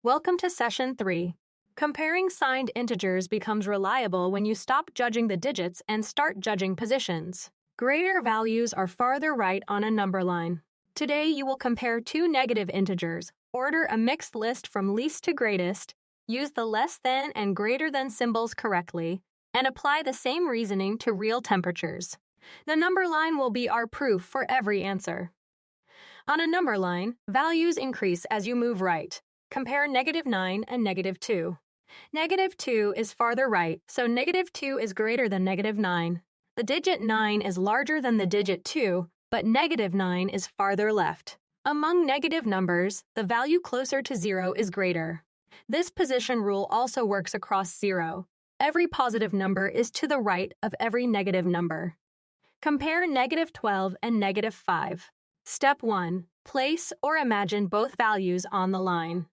Welcome to Session 3. Comparing signed integers becomes reliable when you stop judging the digits and start judging positions. Greater values are farther right on a number line. Today you will compare two negative integers, order a mixed list from least to greatest, use the less than and greater than symbols correctly, and apply the same reasoning to real temperatures. The number line will be our proof for every answer. On a number line, values increase as you move right. Compare -9 and -2. -2 is farther right, so -2 is greater than -9. The digit 9 is larger than the digit 2, but -9 is farther left. Among negative numbers, the value closer to 0 is greater. This position rule also works across 0. Every positive number is to the right of every negative number. Compare -12 and -5. Step 1. Place or imagine both values on the line.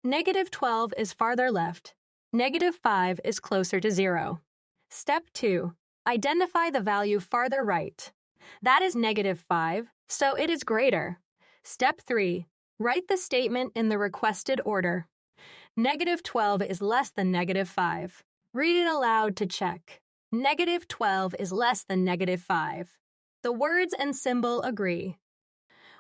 -12 is farther left. -5 is closer to 0. Step 2. Identify the value farther right. That is -5, so it is greater. Step 3. Write the statement in the requested order. -12 is less than -5. Read it aloud to check. -12 is less than -5. The words and symbol agree.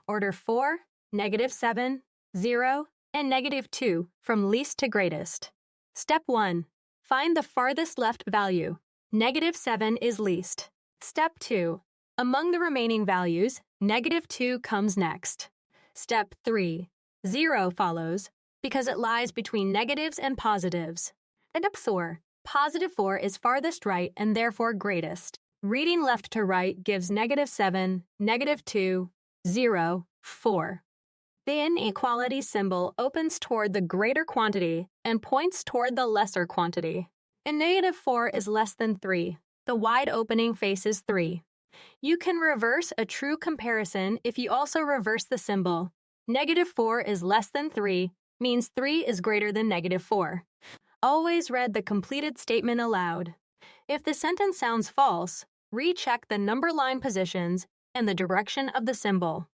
Order 4, -7, 0, and -2 from least to greatest. Step 1. Find the farthest left value. -7 is least. Step 2. Among the remaining values, -2 comes next. Step 3. 0 follows because it lies between negatives and positives. Step 4. +4 is farthest right and therefore greatest. Reading left to right gives -7, -2, 0, 4. The inequality symbol opens toward the greater quantity and points toward the lesser quantity. And -4 is less than 3. The wide opening faces 3. You can reverse a true comparison if you also reverse the symbol. -4 is less than 3 means 3 is greater than -4. Always read the completed statement aloud. If the sentence sounds false, recheck the number line positions and the direction of the symbol.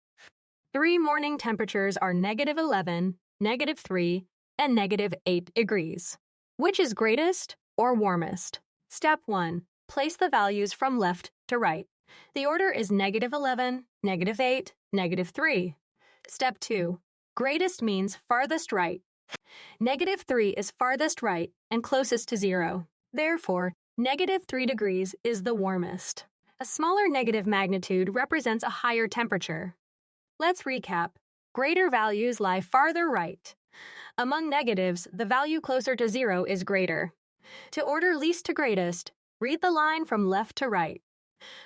3 morning temperatures are -11, -3, and -8 degrees. Which is greatest or warmest? Step 1. Place the values from left to right. The order is -11, -8, -3. Step 2. Greatest means farthest right. -3 is farthest right and closest to 0. Therefore, -3 degrees is the warmest. A smaller negative magnitude represents a higher temperature. Let's recap. Greater values lie farther right. Among negatives, the value closer to 0 is greater. To order least to greatest, read the line from left to right.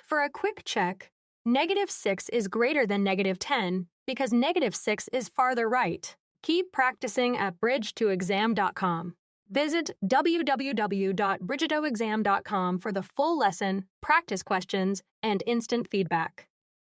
For a quick check, -6 is greater than -10 because -6 is farther right. Keep practicing at bridge2exam.com. Visit www.bridgedoexam.com for the full lesson, practice questions, and instant feedback.